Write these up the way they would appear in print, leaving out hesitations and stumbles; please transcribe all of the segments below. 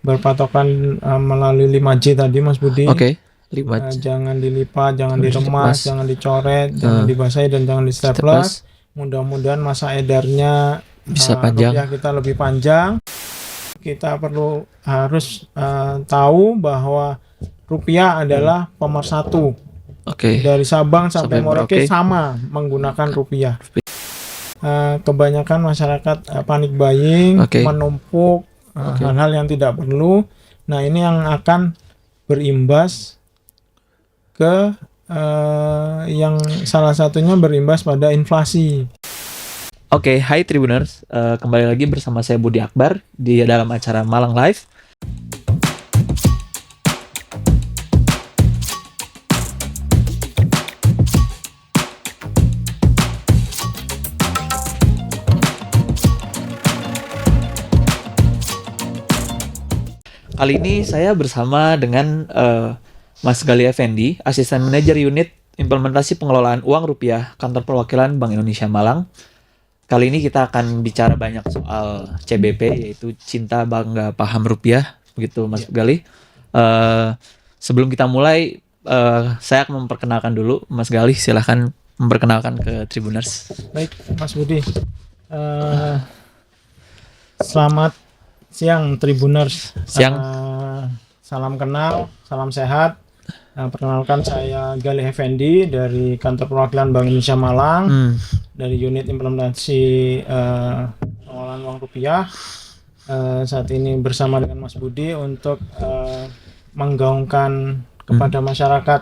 berpatokan melalui 5J tadi Mas Budi. Oke. 5J. Jangan dilipat, jangan diremas, Diremas. jangan dicoret, jangan dibasahi, dan jangan di stapler. Staples. Mudah-mudahan masa edarnya Bisa panjang. rupiah kita lebih panjang. Kita harus tahu bahwa rupiah adalah pemersatu. Oke. Dari Sabang sampai Sampai Merauke Merauke. sama menggunakan rupiah. Kebanyakan masyarakat panik buying, Oke. menumpuk Oke. hal-hal yang tidak perlu. Nah, ini yang akan berimbas ke yang salah satunya berimbas pada inflasi. Oke, hai Tribuners. Kembali lagi bersama saya Budi Akbar di dalam acara Malang Live. Kali ini saya bersama dengan Mas Gali Effendi, Asisten Manajer Unit Implementasi Pengelolaan Uang Rupiah Kantor Perwakilan Bank Indonesia Malang. Kali ini kita akan bicara banyak soal CBP, yaitu Cinta Bangga Paham Rupiah, begitu Mas Gali. Sebelum kita mulai, saya akan memperkenalkan dulu Mas Gali. Silahkan memperkenalkan ke Tribuners. Baik, Mas Budi. Selamat siang Tribuners. Siang. Salam kenal, salam sehat. Perkenalkan, saya Gali Effendi dari Kantor Perwakilan Bank Indonesia Malang, dari unit implementasi pengelolaan uang rupiah. Saat ini bersama dengan Mas Budi untuk menggaungkan kepada masyarakat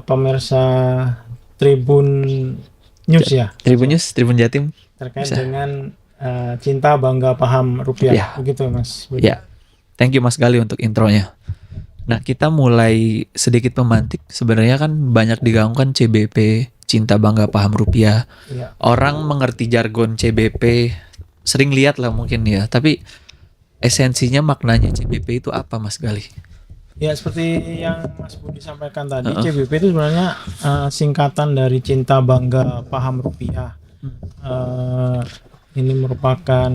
pemirsa Tribun News ya, Tribun Jatim. terkait Bisa. dengan Cinta Bangga Paham Rupiah, Ya. begitu Mas Budi. Ya, thank you Mas Gali untuk intronya. Nah, kita mulai sedikit memantik. Sebenarnya kan banyak digaungkan CBP, Cinta Bangga Paham Rupiah. Ya. Orang mengerti jargon CBP, sering lihat lah mungkin ya. Tapi esensinya, maknanya CBP itu apa, Mas Gali? Ya, seperti yang Mas Budi sampaikan tadi, CBP itu sebenarnya singkatan dari Cinta Bangga Paham Rupiah. Ini merupakan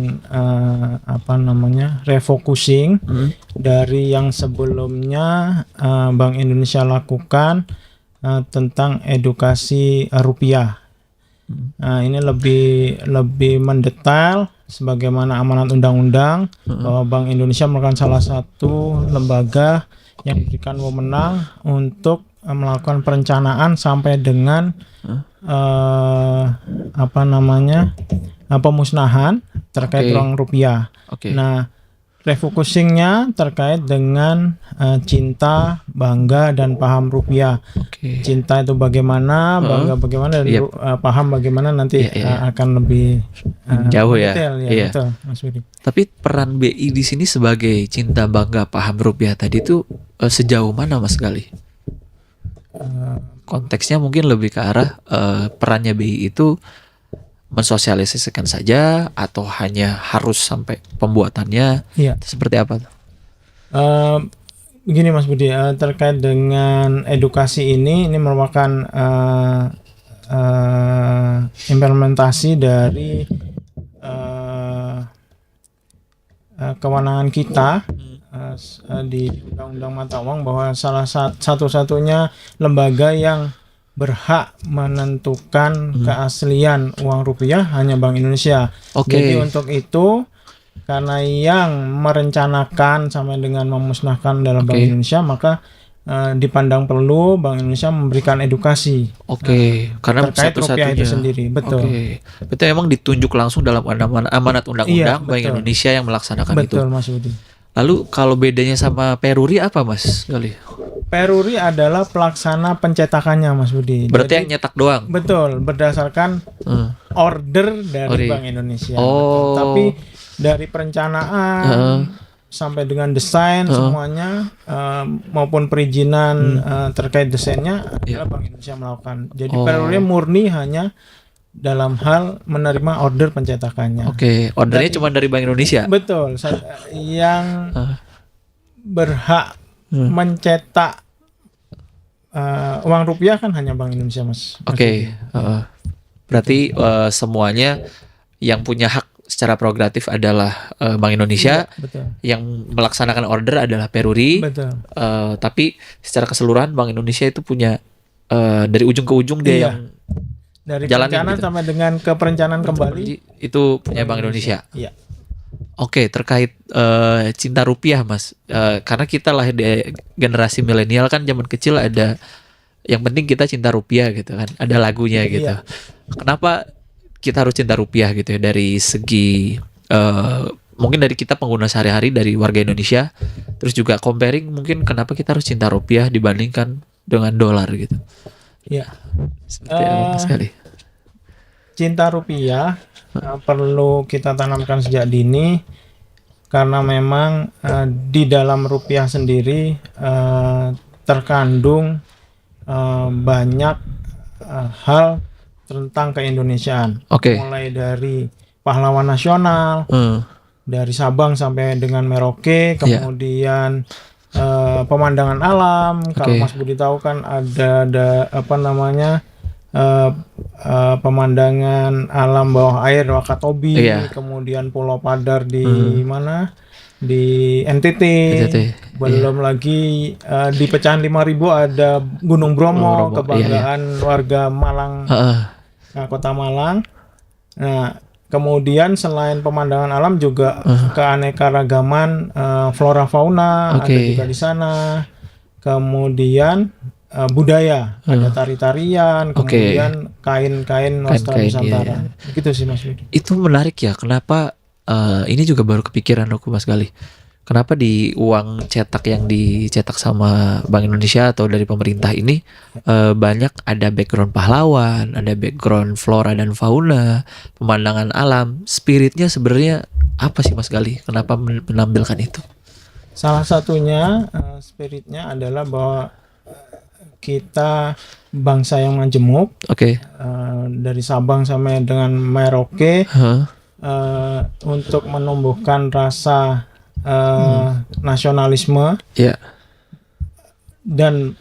refocusing dari yang sebelumnya Bank Indonesia lakukan tentang edukasi rupiah. Ini lebih mendetail sebagaimana amanat undang-undang bahwa Bank Indonesia merupakan salah satu lembaga yang diberikan wewenang untuk melakukan perencanaan sampai dengan pemusnahan terkait uang rupiah. Nah, refocusingnya terkait dengan cinta, bangga, dan paham rupiah. Cinta itu bagaimana, bangga bagaimana, dan paham bagaimana nanti akan lebih jauh ya. detail, Iya. Betul, Mas Budi. Tapi peran BI di sini sebagai cinta bangga paham rupiah tadi itu sejauh mana, Mas Gali? Konteksnya mungkin lebih ke arah perannya BI itu mensosialisasikan saja atau hanya harus sampai pembuatannya? Iya. Seperti apa? Begini Mas Budi, terkait dengan edukasi ini merupakan implementasi dari kewenangan kita di Undang-Undang Mata Uang, bahwa salah satu-satunya lembaga yang berhak menentukan keaslian uang rupiah hanya Bank Indonesia. Jadi untuk itu, karena yang merencanakan sampai dengan memusnahkan dalam Bank Indonesia, maka dipandang perlu Bank Indonesia memberikan edukasi. Karena terkait rupiah itu satu-satunya sendiri, betul. Itu memang ditunjuk langsung dalam amanat undang-undang Bank betul. Indonesia yang melaksanakan itu. Betul, Mas Budi. Lalu kalau bedanya sama Peruri apa, Mas Gali? Peruri adalah pelaksana pencetakannya, Mas Budi. Berarti Jadi, yang nyetak doang? Betul, berdasarkan order dari Bank Indonesia. Betul. Tapi dari perencanaan sampai dengan desain semuanya, maupun perizinan terkait desainnya adalah Bank Indonesia melakukan. Jadi Peruri murni hanya dalam hal menerima order pencetakannya. Ordernya cuma dari Bank Indonesia? Betul. Yang berhak mencetak uang rupiah kan hanya Bank Indonesia, Mas. Berarti semuanya yang punya hak secara progratif adalah Bank Indonesia, Iya, betul. yang melaksanakan order adalah Peruri. Betul. Tapi secara keseluruhan Bank Indonesia itu punya dari ujung ke ujung dia Iya. yang Dari jalanin perencanaan gitu. sampai dengan ke perencanaan kembali itu punya Bank Indonesia. Iya. Oke, terkait cinta rupiah, Mas. Karena kita lahir di generasi milenial kan, zaman kecil ada yang penting kita cinta rupiah gitu kan. Ada lagunya gitu. Iya. Kenapa kita harus cinta rupiah gitu ya, dari segi mungkin dari kita pengguna sehari-hari, dari warga Indonesia, terus juga comparing mungkin kenapa kita harus cinta rupiah dibandingkan dengan dolar gitu. Iya. Seperti apa sekali. Cinta rupiah perlu kita tanamkan sejak dini, karena memang di dalam rupiah sendiri terkandung banyak hal tentang keindonesiaan. Oke. Mulai dari pahlawan nasional, dari Sabang sampai dengan Merauke, Iya. kemudian pemandangan alam. Kalau Oke. Mas Budi tahu kan ada apa namanya, pemandangan alam bawah air Wakatobi, Iya. kemudian Pulau Padar di mana, di NTT. NTT, Belum lagi di pecahan 5.000 ada Gunung Bromo, Bromo, kebanggaan warga Malang, Kota Malang. Nah, kemudian selain pemandangan alam juga keanekaragaman flora fauna ada Oke. juga di sana. Kemudian budaya, ada tari-tarian, kemudian kain-kain wastra Kain-kain, Nusantara. iya. Gitu sih Mas Budi. Itu menarik ya, kenapa ini juga baru kepikiran aku, Mas Gali. Kenapa di uang cetak yang dicetak sama Bank Indonesia atau dari pemerintah ini banyak ada background pahlawan, ada background flora dan fauna, pemandangan alam, spiritnya sebenarnya apa sih, Mas Gali? Kenapa menampilkan itu? Salah satunya spiritnya adalah bahwa kita bangsa yang majemuk, Oke. dari Sabang sampai dengan Merauke, untuk menumbuhkan rasa nasionalisme Ya. dan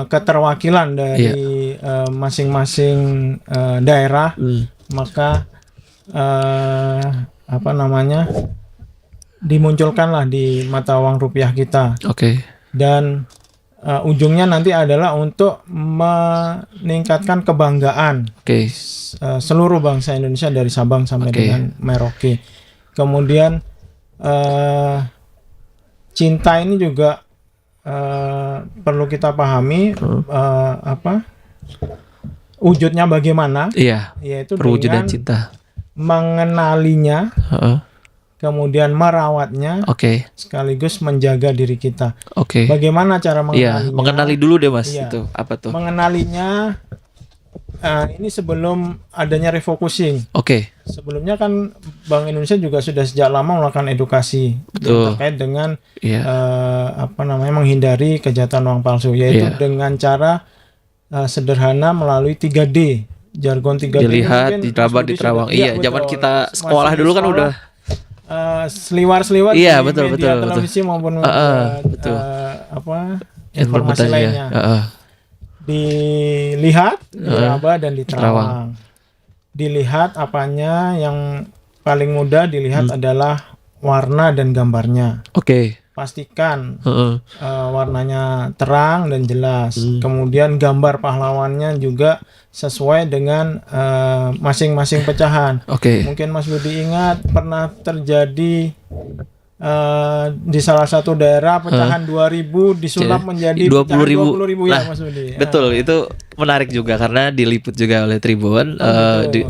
keterwakilan dari masing-masing daerah, maka apa namanya, dimunculkanlah di mata uang rupiah kita. Oke. Dan ujungnya nanti adalah untuk meningkatkan kebanggaan Oke. seluruh bangsa Indonesia dari Sabang sampai Oke. dengan Merauke. Kemudian cinta ini juga perlu kita pahami apa wujudnya bagaimana, Iya. yaitu Perwujudan dengan cinta. mengenalinya, Heeh. kemudian merawatnya, Oke. sekaligus menjaga diri kita. Oke. Bagaimana cara mengenalinya? Iya, mengenali dulu deh, Mas. Iya. Itu apa tuh? Mengenalinya ini sebelum adanya refocusing. Oke. Sebelumnya kan Bank Indonesia juga sudah sejak lama melakukan edukasi Betul. terkait dengan Iya. apa namanya, menghindari kejahatan uang palsu, yaitu Iya. dengan cara sederhana melalui 3D. Jargon 3D Dilihat, mungkin diraba, Mas Budi diterawang. sudah- Iya, betul. zaman kita Masih sekolah di dulu kan sekolah, udah. seliwar-seliwar Iya, di betul, media betul, televisi maupun betul. apa informasi Implementasinya. lainnya. Dilihat, diraba dan diterawang. Dilihat apanya, yang paling mudah dilihat adalah warna dan gambarnya. Oke. Pastikan Heeh. warnanya terang dan jelas. Kemudian gambar pahlawannya juga sesuai dengan masing-masing pecahan. Oke. Mungkin Mas Budi ingat pernah terjadi di salah satu daerah pecahan 2.000 disulap menjadi 20.000. 20.000 ya Nah, Mas Budi. Betul, itu menarik juga karena diliput juga oleh Tribun. Betul.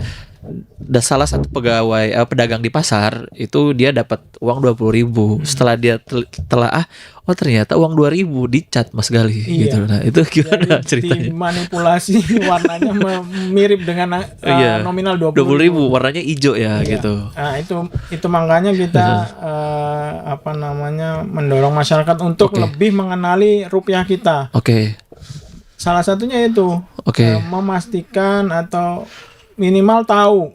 Salah satu pegawai pedagang di pasar itu dia dapat uang 20.000. Setelah dia telaah, oh ternyata uang 2.000 dicat, Mas Gali. Iya. Gitu. Nah, itu gimana Jadi ceritanya? dimanipulasi warnanya mirip dengan Iya. nominal 20.000 warnanya hijau ya Iya. gitu. Nah, itu makanya kita apa namanya, mendorong masyarakat untuk Oke. lebih mengenali rupiah kita. Oke. Salah satunya itu Oke. memastikan atau minimal tahu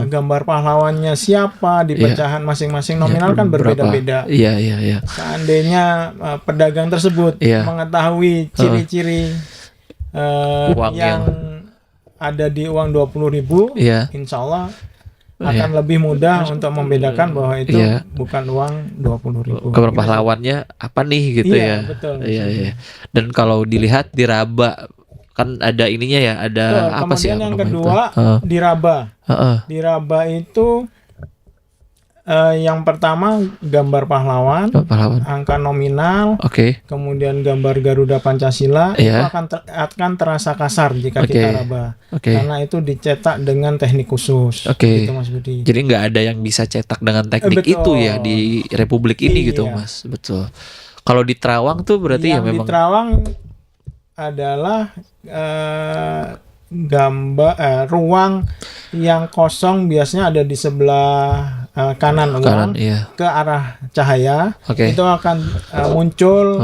gambar pahlawannya siapa di Iya. pecahan masing-masing nominal kan Berapa? berbeda-beda. Iya. Seandainya pedagang tersebut Iya. mengetahui ciri-ciri Uang yang ada di uang 20.000, Iya. insya Allah akan lebih mudah untuk membedakan bahwa itu Iya. bukan uang 20.000. Gambar pahlawannya apa nih gitu Iya, ya. betul. Iya, iya. Dan kalau dilihat di Raba kan ada ininya ya, ada Betul. apa sih Kemudian yang namanya itu? kedua di Raba. Heeh. Di Raba itu yang pertama gambar pahlawan, Pahlawan. angka nominal, Oke. kemudian gambar Garuda Pancasila itu Iya. akan terasa kasar jika Oke. kita raba. Oke. Karena itu dicetak dengan teknik khusus. Oke. Gitu Mas Budi. Jadi nggak ada yang bisa cetak dengan teknik Betul. itu ya di Republik ini gitu, Iya. Mas. Betul. Kalau di Terawang tuh berarti yang ya di memang Terawang adalah ruang yang kosong biasanya ada di sebelah kanan kanan, uang iya. ke arah cahaya. Oke. Itu akan muncul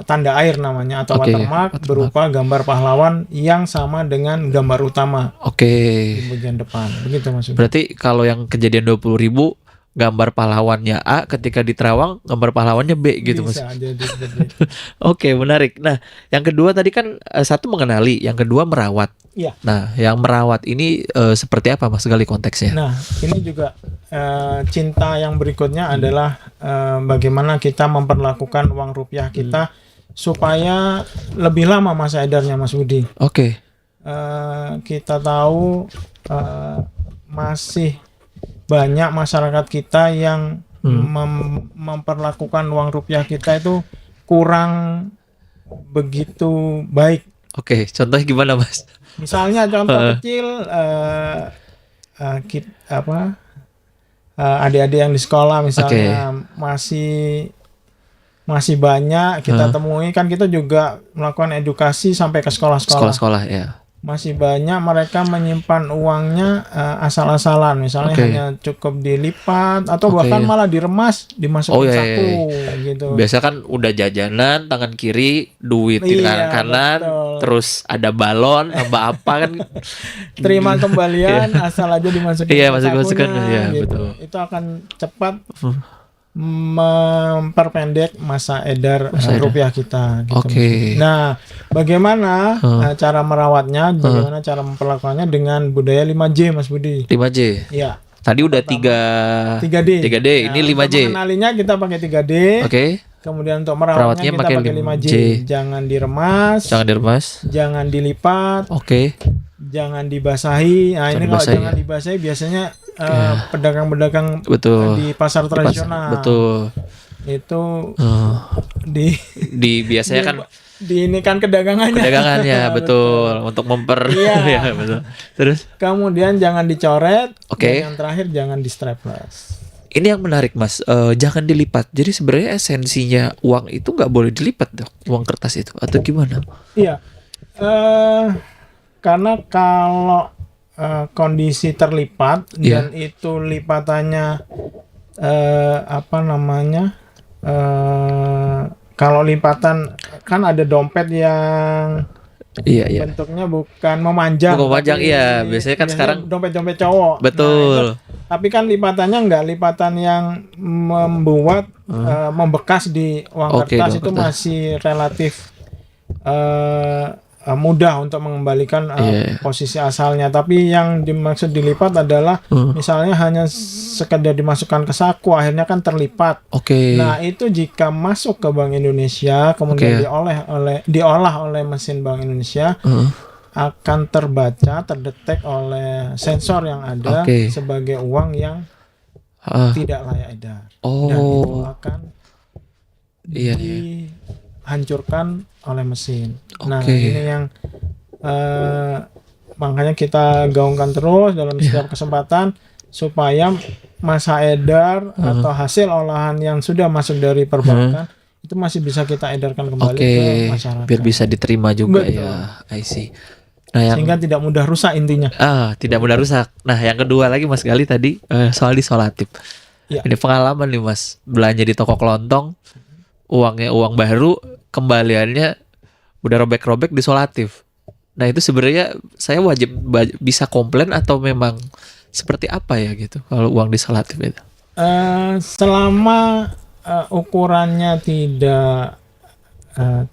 tanda air namanya atau Oke, watermark watermark. berupa gambar pahlawan yang sama dengan gambar utama Oke. di bagian depan. Begitu maksudnya. Berarti kalau yang kejadian 20.000 gambar pahlawannya A, ketika di Terawang gambar pahlawannya B gitu, Mas. Bisa jadi seperti itu. Oke, menarik. Nah, yang kedua tadi kan satu mengenali, yang kedua merawat. Iya. Nah, yang merawat ini seperti apa, Mas Gali, konteksnya? Nah, ini juga cinta yang berikutnya adalah bagaimana kita memperlakukan uang rupiah kita supaya lebih lama masa edarnya, Mas Budi. Oke. Kita tahu masih banyak masyarakat kita yang memperlakukan uang rupiah kita itu kurang begitu baik. Oke, contohnya gimana, Mas? Misalnya contoh kecil adik-adik yang di sekolah misalnya masih banyak kita temui, kan kita juga melakukan edukasi sampai ke sekolah-sekolah. Sekolah-sekolah ya. Masih banyak mereka menyimpan uangnya asal-asalan, misalnya hanya cukup dilipat atau bahkan malah diremas, dimasukin saku gitu. Biasa kan udah jajanan tangan kiri, duit di tangan kanan, betul. terus ada balon, tambah apa kan? Terima kembalian asal aja dimasukin Iya, ke masuk-masukkan, sakunya, iya, gitu. betul. Itu akan cepat memperpendek masa edar rupiah kita gitu. Oke. Nah, bagaimana cara merawatnya, bagaimana cara memperlakukannya dengan budaya 5J, Mas Budi? 5J. Iya. Tadi udah 3D. 3D. Ini 5J. Untuk mengenalinya kita pakai 3D. Oke. Kemudian untuk merawatnya kita pakai 5J. Jangan diremas, Jangan diremas. jangan dilipat, Oke. jangan dibasahi. Nah, ini kalau dibasahi, jangan dibasahi biasanya pedagang-pedagang Betul. di pasar tradisional Betul. itu Di biasanya kan ini kan kedagangannya. betul. Untuk Iya. ya, betul. Terus Kemudian jangan dicoret. Oke. Dan yang terakhir jangan di strapless. ini yang menarik, Mas. Jangan dilipat. Jadi sebenarnya esensinya uang itu nggak boleh dilipat, dok. Uang kertas itu atau gimana? Iya. Karena kalau kondisi terlipat dan itu lipatannya kalau lipatan kan ada dompet yang Iya. bentuknya bukan memanjang. Iya. Biasanya kan sekarang dompet-dompet cowok. betul. Tapi kan lipatannya enggak lipatan yang membuat membekas di uang kertas itu masih relatif mudah untuk mengembalikan posisi asalnya. Tapi yang dimaksud dilipat adalah misalnya hanya sekedar dimasukkan ke saku, akhirnya kan terlipat. Oke. Nah, itu jika masuk ke Bank Indonesia kemudian diolah oleh mesin Bank Indonesia akan terdetek oleh sensor yang ada sebagai uang yang tidak layak edar. Dan itu akan dihancurkan oleh mesin. Nah, ini yang makanya kita gaungkan terus dalam setiap kesempatan supaya masa edar atau hasil olahan yang sudah masuk dari perbankan itu masih bisa kita edarkan kembali ke masyarakat. Biar bisa diterima juga. Betul. Ya. I see. Nah, sehingga tidak mudah rusak intinya. Tidak mudah rusak. Nah, yang kedua lagi, Mas Gali tadi soal disolatif. Ya. Ini pengalaman nih, Mas. Belanja di toko kelontong, uangnya uang baru, kembaliannya udah robek-robek disolatif. Nah, itu sebenarnya saya wajib bisa komplain atau memang seperti apa ya gitu kalau uang disolatif itu? Selama ukurannya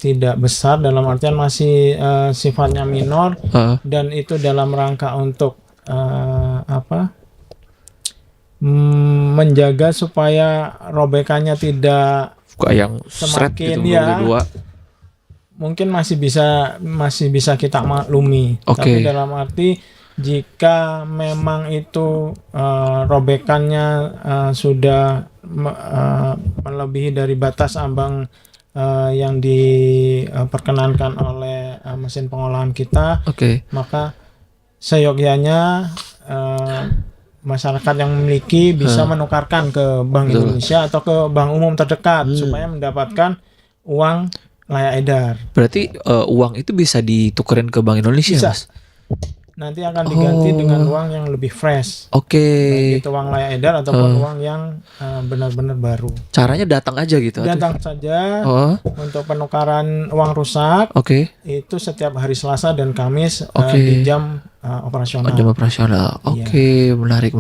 tidak besar, dalam artian masih sifatnya minor dan itu dalam rangka untuk menjaga supaya robekannya tidak Kayak yang seret Semakin gitu ya. dua. mungkin masih bisa kita maklumi. Oke. Tapi dalam arti jika memang itu robekannya sudah melebihi dari batas ambang yang diperkenankan oleh mesin pengolahan kita, Oke. maka seyogyanya masyarakat yang memiliki bisa menukarkan ke Bank Betul. Indonesia atau ke bank umum terdekat supaya mendapatkan uang layak edar. Berarti uang itu bisa ditukerin ke Bank Indonesia, Bisa. Mas? Nanti akan diganti dengan uang yang lebih fresh. Oke. Baik itu uang layak edar ataupun uang yang benar-benar baru. Caranya datang aja gitu. Datang saja Oh, untuk penukaran uang rusak oke. itu setiap hari Selasa dan Kamis Oke. di jam operasional. Jam operasional. Oke, menarik.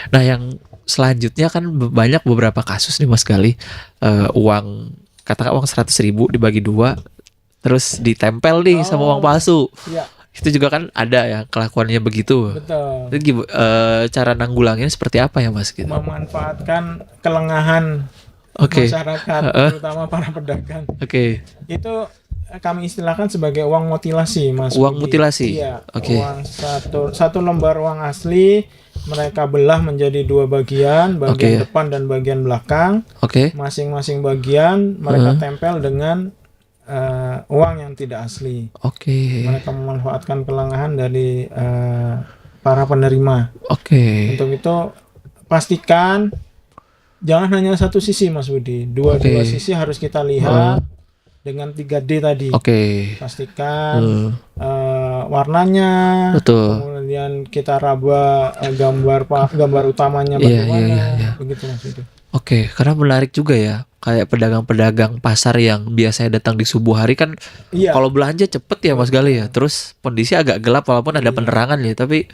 Nah, yang selanjutnya kan banyak beberapa kasus nih Mas Gali. Uang, katakan uang 100.000 dibagi dua, terus ditempel nih sama uang palsu. Iya, Itu juga kan ada ya kelakuannya begitu. betul. Itu cara nanggulanginnya seperti apa ya Mas? Gitu. Memanfaatkan kelengahan Oke. masyarakat, terutama para pedagang. Oke. Itu kami istilahkan sebagai uang mutilasi, Mas. Uang Budi. mutilasi. Iya. Oke. Uang satu lembar uang asli mereka belah menjadi dua bagian, bagian Oke. depan dan bagian belakang. Oke. Masing-masing bagian mereka tempel dengan uang yang tidak asli. Oke. Mereka memanfaatkan kelengahan dari para penerima. Oke. Untuk itu pastikan jangan hanya satu sisi, Mas Budi. Dua sisi harus kita lihat dengan 3D tadi. Oke. Pastikan warnanya, Betul. kemudian kita raba gambar utamanya bagaimana, begitu Mas Budi. Oke, karena menarik juga ya. Kayak pedagang-pedagang pasar yang biasanya datang di subuh hari kan, Iya. kalau belanja cepet ya Mas Gali ya. Terus kondisi agak gelap walaupun ada penerangan ya, tapi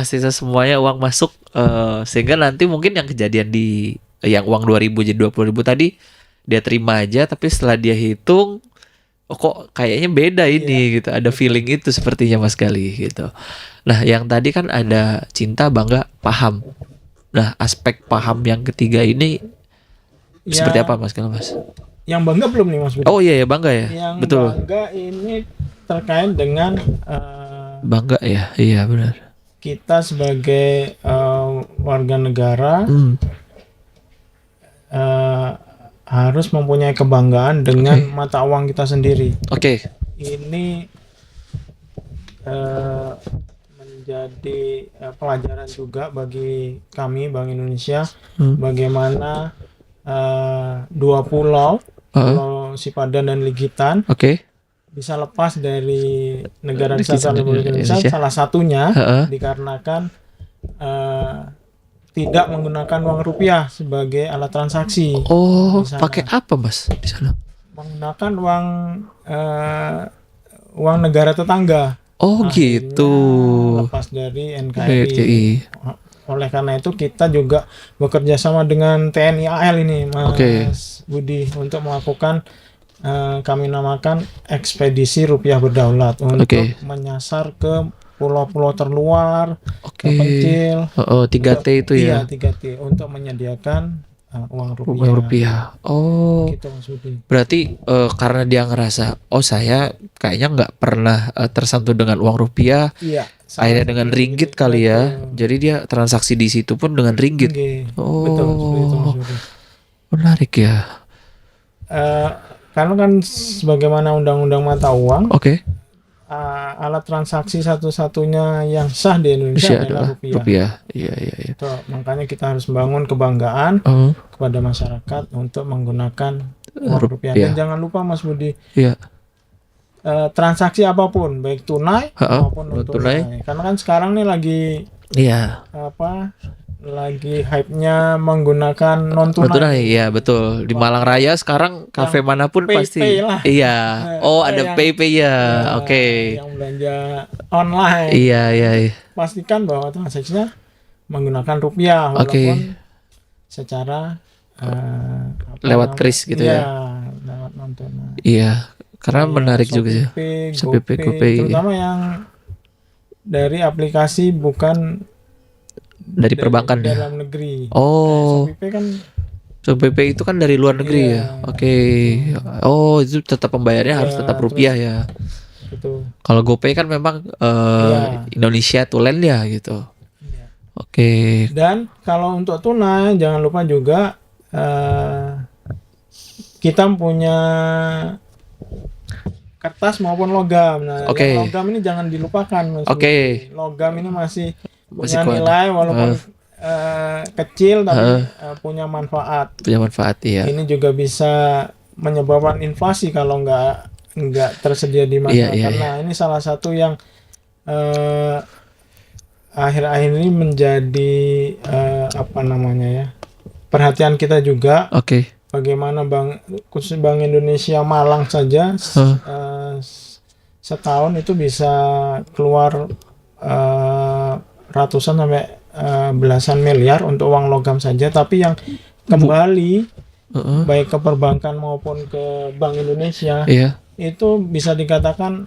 sisa semuanya uang masuk, sehingga nanti mungkin yang kejadian di yang uang 2.000 jadi 20.000 tadi dia terima aja, tapi setelah dia hitung, oh kok kayaknya beda ini gitu. Ada feeling itu sepertinya Mas Gali gitu. Nah, yang tadi kan ada cinta, bangga, paham. Nah, aspek paham yang ketiga ini seperti apa Mas Gali, Mas? Yang bangga belum nih Mas Budi? Oh iya ya, bangga ya. Yang Betul. bangga ini terkait dengan Bangga ya. Iya benar. kita sebagai warga negara harus mempunyai kebanggaan dengan mata uang kita sendiri. Oke. Ini menjadi pelajaran juga bagi kami Bank Indonesia bagaimana dua pulau Sipadan dan Ligitan Oke. bisa lepas dari negara Ligitan Kesatuan Republik Indonesia. Indonesia. Salah satunya dikarenakan tidak menggunakan uang rupiah sebagai alat transaksi. Oh, Di sana. pakai apa Mas di sana? Menggunakan uang negara tetangga. Oh Akhirnya gitu. lepas dari NKRI. BRI. Oleh karena itu kita juga bekerja sama dengan TNI AL ini, Mas Budi, untuk melakukan kami namakan ekspedisi rupiah berdaulat untuk menyasar ke pulau-pulau terluar, terpencil. 3T itu ya. Iya, 3T untuk menyediakan uang rupiah. Uang rupiah. Oh. Gitu Mas Budi. Berarti karena dia ngerasa, oh saya kayaknya nggak pernah tersentuh dengan uang rupiah, Iya. akhirnya dengan ringgit kali ya. Jadi dia transaksi di situ pun dengan ringgit. Oh. Betul, seperti itu Mas Budi. Menarik ya. Karena kan sebagaimana undang-undang mata uang, alat transaksi satu-satunya yang sah di Indonesia adalah rupiah. Iya. Itu, makanya kita harus membangun kebanggaan kepada masyarakat untuk menggunakan uang rupiah. Dan jangan lupa Mas Budi, transaksi apapun, baik tunai maupun non tunai. Karena kan sekarang nih lagi hype-nya menggunakan non tunai. Iya betul. Di Malang Raya sekarang kafe manapun pasti. Lah. Iya. Oh ada PayPay ya. Oke. Yang belanja online. Iya. Pastikan bahwa transaksinya menggunakan rupiah walaupun secara lewat kris gitu ya. Lewat non tunai. Iya. Karena menarik juga sih. GoPay, terutama yang dari aplikasi bukan Dari perbankan ya. dalam negeri. Oh, SOPP kan SPP itu kan dari luar negeri Iya. ya. Oke. Oh, itu tetap pembayarnya harus Iya, tetap rupiah ya. gitu. Kalau GoPay kan memang Iya. Indonesia tulen ya gitu. Iya. Oke. Dan kalau untuk tunai jangan lupa juga kita punya kertas maupun logam. Nah, Oke. yang logam ini jangan dilupakan, Mas Oke. Budi. Logam ini masih Masih punya kuat. nilai walaupun kecil tapi punya manfaat. Punya manfaat ya. Ini juga bisa menyebabkan inflasi kalau nggak tersedia di masyarakat. Iya. Nah, ini salah satu yang akhir-akhir ini menjadi apa namanya ya, perhatian kita juga. Oke. Bagaimana khusus Bank Indonesia Malang saja setahun itu bisa keluar ratusan sampai belasan miliar untuk uang logam saja, tapi yang kembali baik ke perbankan maupun ke Bank Indonesia itu bisa dikatakan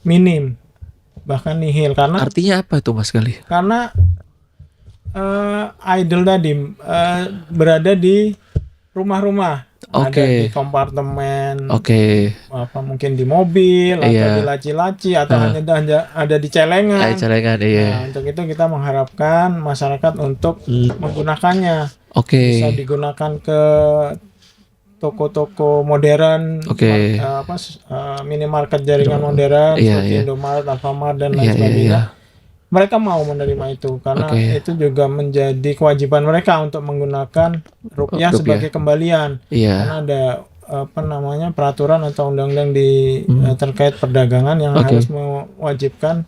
minim, bahkan nihil. Karena artinya apa itu Mas Gali? Karena idle tadi berada di rumah-rumah, ada di kompartemen, apa mungkin di mobil atau di laci-laci atau hanya ada di celengan. Nah, untuk itu kita mengharapkan masyarakat untuk menggunakannya. Bisa digunakan ke toko-toko modern, minimarket jaringan modern seperti Indomaret, Alfamart dan lain sebagainya. Mereka mau menerima itu karena itu juga menjadi kewajiban mereka untuk menggunakan rupiah sebagai kembalian. Karena ada peraturan atau undang-undang terkait perdagangan yang harus mewajibkan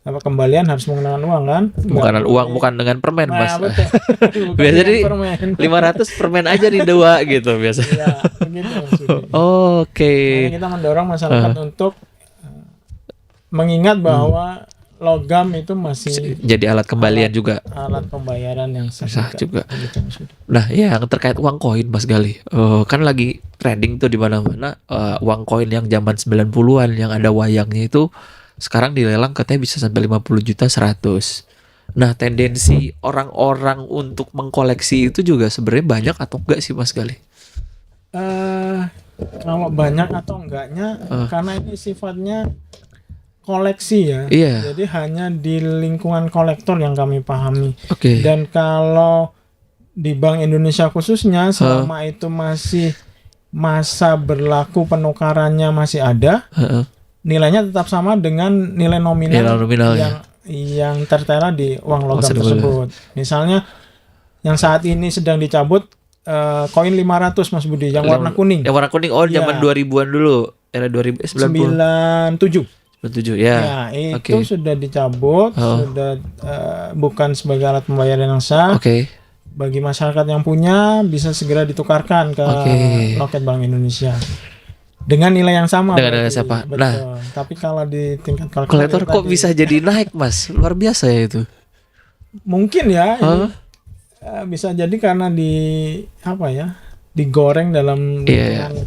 kembalian harus menggunakan uang kan? Bukan dengan permen, Mas. Betul. Biasanya 500 permen aja di dua gitu biasa. Iya, begitu. Makanya kita mendorong masyarakat untuk mengingat bahwa logam itu masih jadi alat kembalian juga. Alat pembayaran yang sah juga. Nah, yang terkait uang koin Mas Gali. Kan lagi trending tuh di mana-mana uang koin yang zaman 90-an yang ada wayangnya itu sekarang dilelang katanya bisa sampai 50 juta 100. Nah, tendensi orang-orang untuk mengkoleksi itu juga sebenarnya banyak atau enggak sih Mas Gali? Kalau banyak atau enggaknya karena ini sifatnya koleksi ya. Jadi hanya di lingkungan kolektor yang kami pahami. Dan kalau di Bank Indonesia khususnya selama itu masih masa berlaku penukarannya masih ada, nilainya tetap sama dengan nilai nominal yang tertera di uang logam tersebut. Misalnya yang saat ini sedang dicabut koin 500 Mas Budi yang warna kuning. Yang warna kuning zaman 2000-an dulu, era 97 ya. Itu sudah dicabut, sudah bukan sebagai alat pembayaran yang sah. Bagi masyarakat yang punya bisa segera ditukarkan ke loket Bank Indonesia dengan nilai yang sama. Nah, tapi kalau di tingkat kolektor kok bisa jadi naik Mas? Luar biasa ya itu. Mungkin ya. Bisa jadi karena digoreng dalam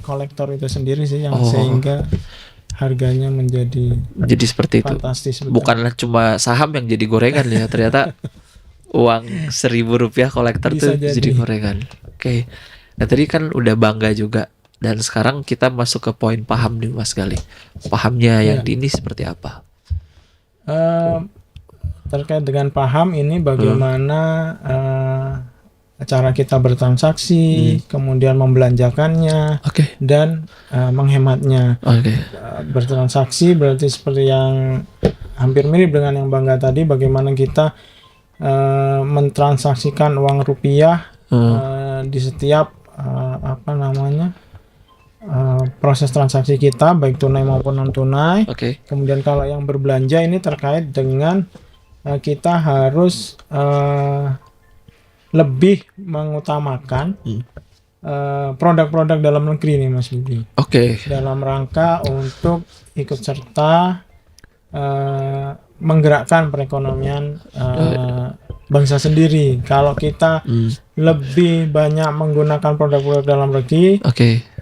kolektor itu sendiri sih yang sehingga harganya menjadi seperti itu. Fantastis. Bukanlah cuma saham yang jadi gorengan ya, ternyata uang Rp1.000 kolektor tuh jadi gorengan. Nah tadi kan udah bangga juga, dan sekarang kita masuk ke poin paham nih Mas Gali. Pahamnya yang di ini seperti apa? Terkait dengan paham ini bagaimana cara kita bertransaksi, kemudian membelanjakannya, dan menghematnya. Bertransaksi berarti seperti yang hampir mirip dengan yang bangga tadi, bagaimana kita mentransaksikan uang rupiah di setiap proses transaksi kita, baik tunai maupun non tunai. Kemudian kalau yang berbelanja ini terkait dengan kita harus lebih mengutamakan produk-produk dalam negeri nih Mas Budi. Dalam rangka untuk ikut serta menggerakkan perekonomian bangsa sendiri. Kalau kita lebih banyak menggunakan produk-produk dalam negeri,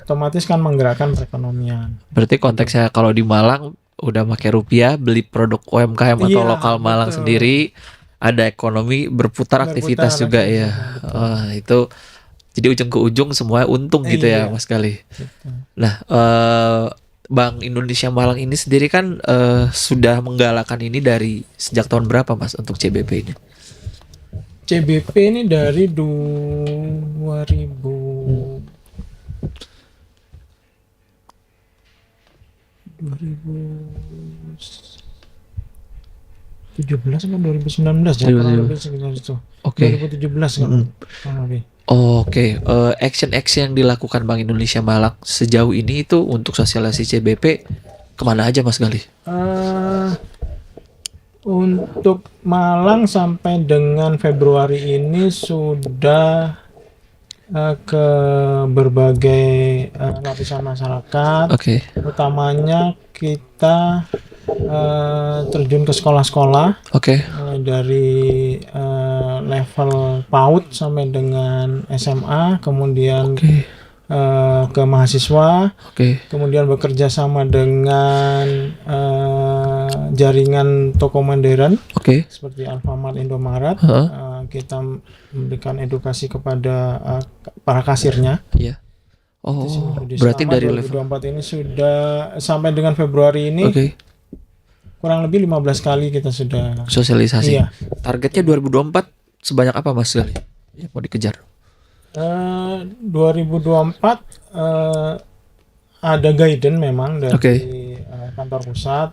otomatis kan menggerakkan perekonomian. Berarti konteksnya kalau di Malang udah pakai rupiah, beli produk UMKM atau lokal Malang sendiri, ada ekonomi berputar aktivitas juga ya. betul. Itu jadi ujung ke ujung semua untung gitu ya Iya. Mas Gali. Gitu. Nah, Bank Indonesia Malang ini sendiri kan sudah menggalakkan ini dari sejak tahun berapa Mas untuk CBP ini? CBP ini dari 2000 2017 atau 2019 ya, kurang lebih sekitar itu. Oke. 2017 kan, kurang lebih. Oke, action-action yang dilakukan Bank Indonesia Malang sejauh ini itu untuk sosialisasi CBP kemana aja Mas Gali? Untuk Malang sampai dengan Februari ini sudah ke berbagai lapisan masyarakat. Oke. Utamanya kita terjun ke sekolah-sekolah, Oke. mulai dari level PAUD sampai dengan SMA, kemudian Oke. ke mahasiswa, Oke. kemudian bekerja sama dengan jaringan toko modern Oke. seperti Alfamart, Indomaret. Heeh. Kita memberikan edukasi kepada para kasirnya. Iya. Itu sih, Oh, Mas Budi. berarti Selama dari level. 2024 ini sudah sampai dengan Februari ini Oke. kurang lebih 15 kali kita sudah. Sosialisasi. Iya. Targetnya 2024 sebanyak apa Mas Gali? Yang mau dikejar? 2024 ada guidance memang dari Oke. kantor pusat,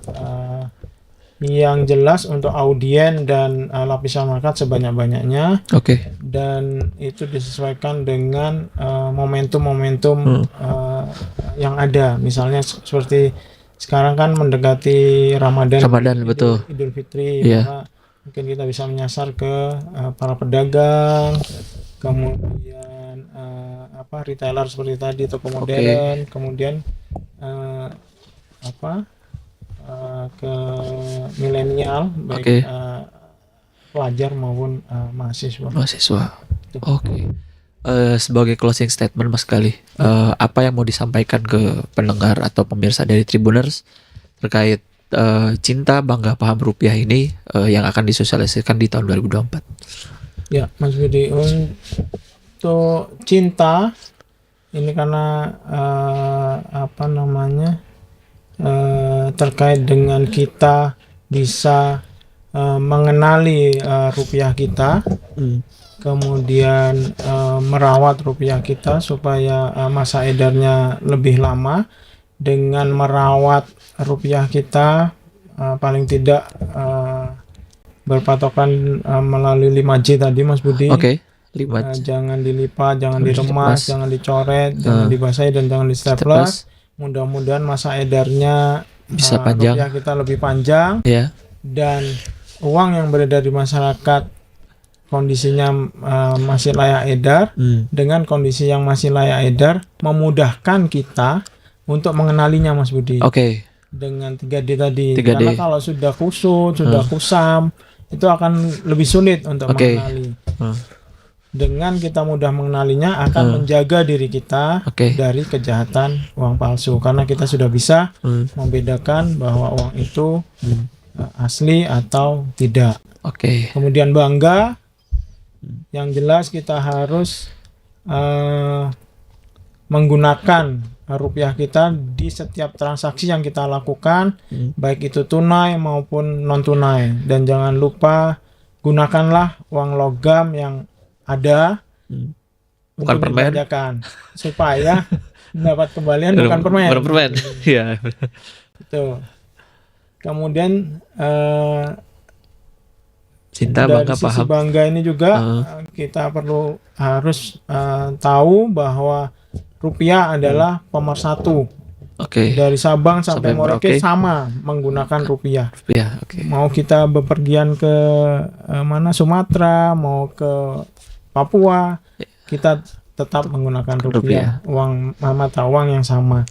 yang jelas untuk audien dan lapisan masyarakat sebanyak-banyaknya, Oke. dan itu disesuaikan dengan momentum-momentum yang ada. Misalnya seperti sekarang kan mendekati Ramadan, Betul. Idul Fitri, Iya. maka mungkin kita bisa menyasar ke para pedagang, kemudian retailer seperti tadi, toko modern, kemudian ke milenial, baik pelajar maupun mahasiswa. Oke. Sebagai closing statement Mas Gali, apa yang mau disampaikan ke pendengar atau pemirsa dari Tribuners terkait cinta bangga paham rupiah ini yang akan disosialisasikan di tahun 2024? Ya, Mas Budi, untuk cinta ini karena terkait dengan kita bisa mengenali rupiah kita, kemudian merawat rupiah kita supaya masa edarnya lebih lama. Dengan merawat rupiah kita, paling tidak berpatokan melalui 5J tadi Mas Budi. Oke. 5J. Jangan dilipat, jangan diremas, jangan dicoret, jangan dibasahi, dan jangan di staples. Mudah-mudahan masa edarnya bisa panjang, rupiah kita lebih panjang, dan uang yang beredar di masyarakat kondisinya masih layak edar. Dengan kondisi yang masih layak edar memudahkan kita untuk mengenalinya Mas Budi. Dengan 3D tadi. Karena kalau sudah kusut, sudah kusam, itu akan lebih sulit untuk mengenali. Dengan kita mudah mengenalinya akan menjaga diri kita dari kejahatan uang palsu, karena kita sudah bisa membedakan bahwa uang itu asli atau tidak. Kemudian bangga, yang jelas kita harus menggunakan rupiah kita di setiap transaksi yang kita lakukan, baik itu tunai maupun non tunai. Dan jangan lupa gunakanlah uang logam yang ada bukan untuk permen, dibelanjakan supaya mendapat kembalian bukan permen. Iya. Itu. Kemudian cinta dari bangga sisi paham. Bangga ini juga kita harus tahu bahwa rupiah adalah pemersatu. Dari Sabang sampai Merauke sama menggunakan rupiah. Mau kita bepergian ke Sumatera, mau ke Papua, kita tetap menggunakan rupiah, uang mata uang yang sama.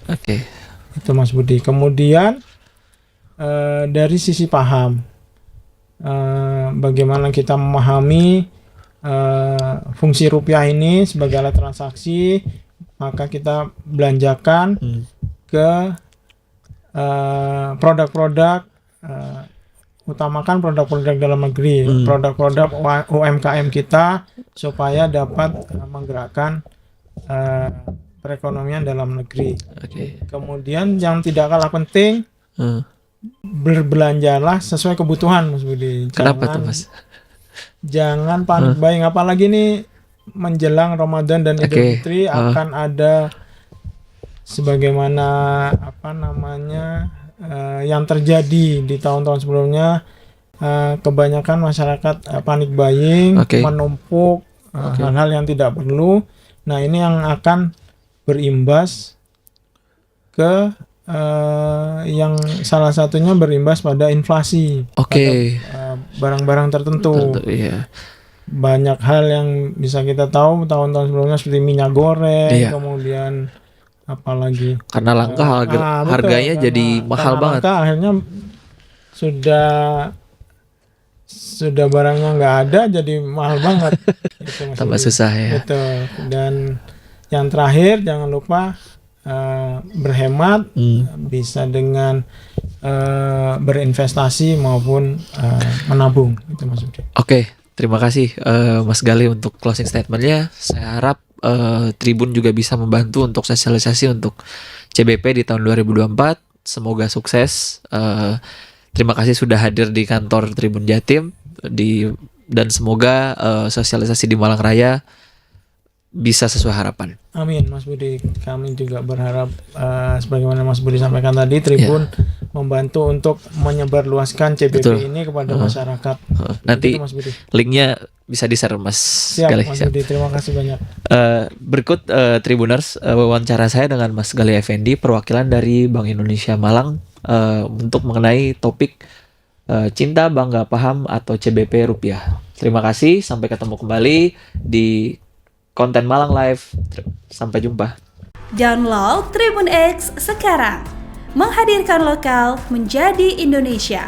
Itu Mas Budi. Kemudian dari sisi paham, bagaimana kita memahami fungsi rupiah ini sebagai alat transaksi, maka kita belanjakan ke produk-produk utamakan produk-produk dalam negeri, produk-produk UMKM kita supaya dapat menggerakkan perekonomian dalam negeri. Oke. Kemudian yang tidak kalah penting, berbelanjalah sesuai kebutuhan, Mas Budi. Kenapa tuh, Mas? Jangan panik buying, apalagi nih menjelang Ramadan dan Idul Fitri akan ada sebagaimana yang terjadi di tahun-tahun sebelumnya, kebanyakan masyarakat panik buying, menumpuk hal-hal yang tidak perlu. Nah, ini yang akan berimbas ke yang salah satunya berimbas pada inflasi pada barang-barang tertentu. Iya. Banyak hal yang bisa kita tahu tahun-tahun sebelumnya seperti minyak goreng, kemudian apalagi karena langka harganya jadi mahal banget. Langka, akhirnya sudah barangnya nggak ada jadi mahal banget. Tambah susah ya. Betul. Dan yang terakhir jangan lupa berhemat, bisa dengan berinvestasi maupun menabung. Itu maksudnya. Oke, terima kasih Mas Gali untuk closing statementnya. Saya harap Tribun juga bisa membantu untuk sosialisasi untuk CBP di tahun 2024. Semoga sukses. Terima kasih sudah hadir di kantor Tribun Jatim dan semoga sosialisasi di Malang Raya bisa sesuai harapan. Amin, Mas Budi. Kami juga berharap sebagaimana Mas Budi sampaikan tadi, Tribun membantu untuk menyebarluaskan CBP ini kepada masyarakat. Nanti gitu, Mas Budi. Linknya bisa di-share Mas. Siap, Gali. Mas Budi. Terima kasih banyak. Berikut Tribuners, wawancara saya dengan Mas Gali Effendi, perwakilan dari Bank Indonesia Malang, untuk mengenai topik cinta, bangga, paham atau CBP rupiah. Terima kasih, sampai ketemu kembali di konten Malang Live. Sampai jumpa. Download Tribun X sekarang. Menghadirkan lokal menjadi Indonesia.